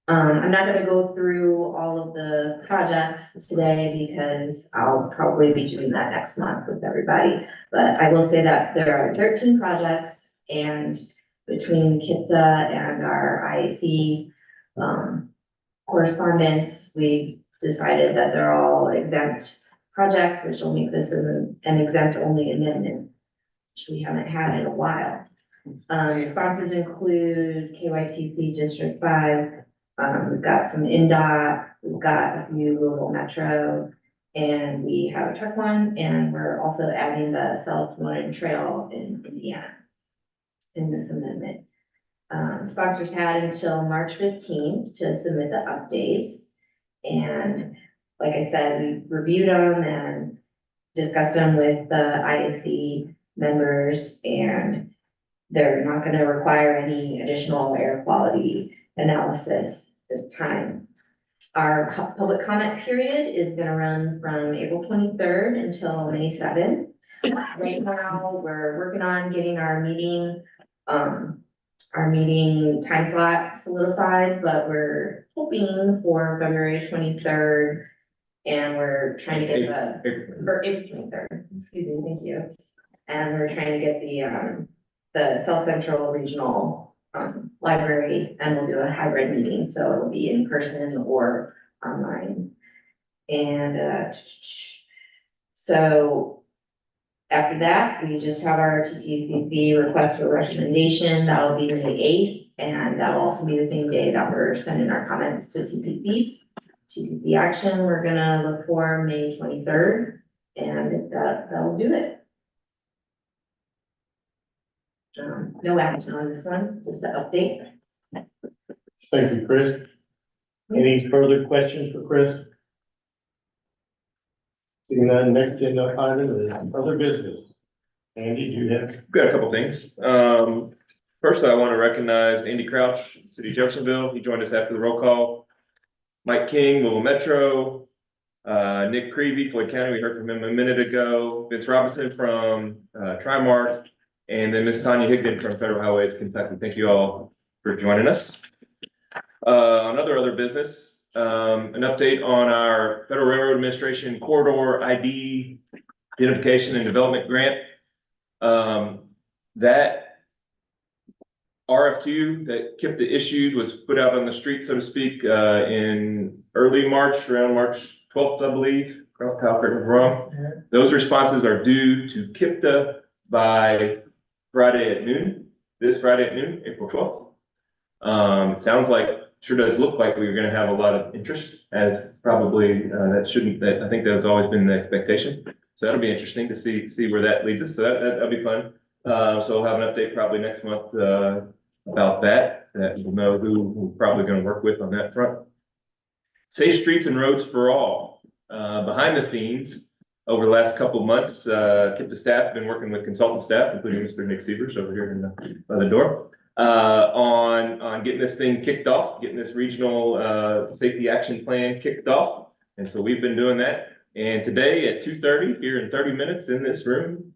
I'm not gonna go through all of the projects today because I'll probably be doing that next month with everybody. But I will say that there are 13 projects, and between KIPTA and our IAC correspondence, we decided that they're all exempt projects, which will make this an exempt only amendment, which we haven't had in a while. Sponsors include KYTC District 5. We've got some NDOT, we've got a few rural metro, and we have a truck one, and we're also adding the self-promoted trail in Indiana in this amendment. Sponsors had until March 15th to submit the updates. And like I said, we reviewed them and discussed them with the IAC members, and they're not gonna require any additional air quality analysis this time. Our public comment period is gonna run from April 23rd until May 7th. Right now, we're working on getting our meeting time slot solidified, but we're hoping for February 23rd. And we're trying to get or April 23rd, excuse me, thank you. And we're trying to get the South Central Regional library, and we'll do a hybrid meeting, so it'll be in person or online. And so after that, we just have our TTCC request for recommendation. That'll be May 8th, and that'll also be the same day that we're sending our comments to TPC. TPC action, we're gonna look for May 23rd, and that'll do it. No action on this one, just an update. Thank you, Chris. Any further questions for Chris? Seeing none, next agenda item is other business. Andy, do you have? Got a couple things. First, I want to recognize Andy Crouch, City of Jeffersonville. He joined us after the roll call. Mike King, Louisville Metro. Nick Creevy, Floyd County. We heard from him a minute ago. Vince Robinson from Trimark. And then Miss Tanya Higdon from Federal Highways Kentucky. Thank you all for joining us. On other business, an update on our Federal Railroad Administration Corridor ID Identification and Development Grant. That RFQ that KIPTA issued was put out on the street, so to speak, in early March, around March 12th, I believe. Correct me if I'm wrong. Those responses are due to KIPTA by Friday at noon, this Friday at noon, April 12th. It sounds like, sure does look like we're gonna have a lot of interest, as probably, I think that's always been the expectation. So that'll be interesting to see where that leads us. So that'll be fun. So we'll have an update probably next month, about that we'll know who we're probably gonna work with on that front. Safe streets and roads for all. Behind the scenes, over the last couple of months, KIPTA staff have been working with consultant staff, including Mr. Nick Sievers over here by the door, on getting this thing kicked off, getting this regional safety action plan kicked off. And so we've been doing that. And today at 2:30, here in 30 minutes in this room,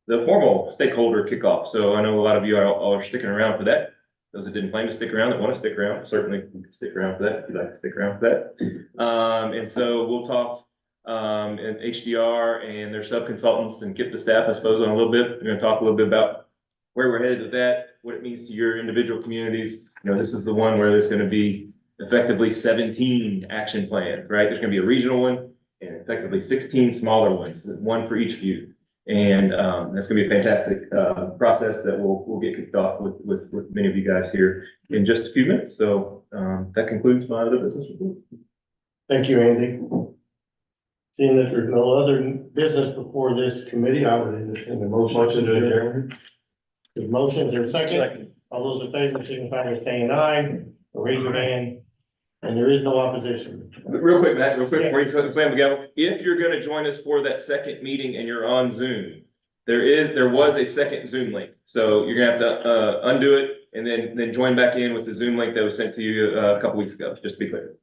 the formal stakeholder kickoff. So I know a lot of you are sticking around for that. Those that didn't plan to stick around, that want to stick around, certainly you can stick around for that if you'd like to stick around for that. And so we'll talk and HDR and their sub-consultants and KIPTA staff, I suppose, on a little bit. We're gonna talk a little bit about where we're headed with that, what it means to your individual communities. You know, this is the one where there's gonna be effectively 17 action plans, right? There's gonna be a regional one and effectively 16 smaller ones, one for each of you. And that's gonna be a fantastic process that we'll get kicked off with many of you guys here in just a few minutes. So that concludes my other business report. Thank you, Andy. Seeing that there's no other business before this committee, I would entertain the motion to adjourn. The motions are second. All those in favor, signify by saying aye, or raise your hand. And there is no opposition. Real quick, Matt, before you slam the gavel, if you're gonna join us for that second meeting and you're on Zoom, there was a second Zoom link. So you're gonna have to undo it and then join back in with the Zoom link that was sent to you a couple weeks ago, just to be clear.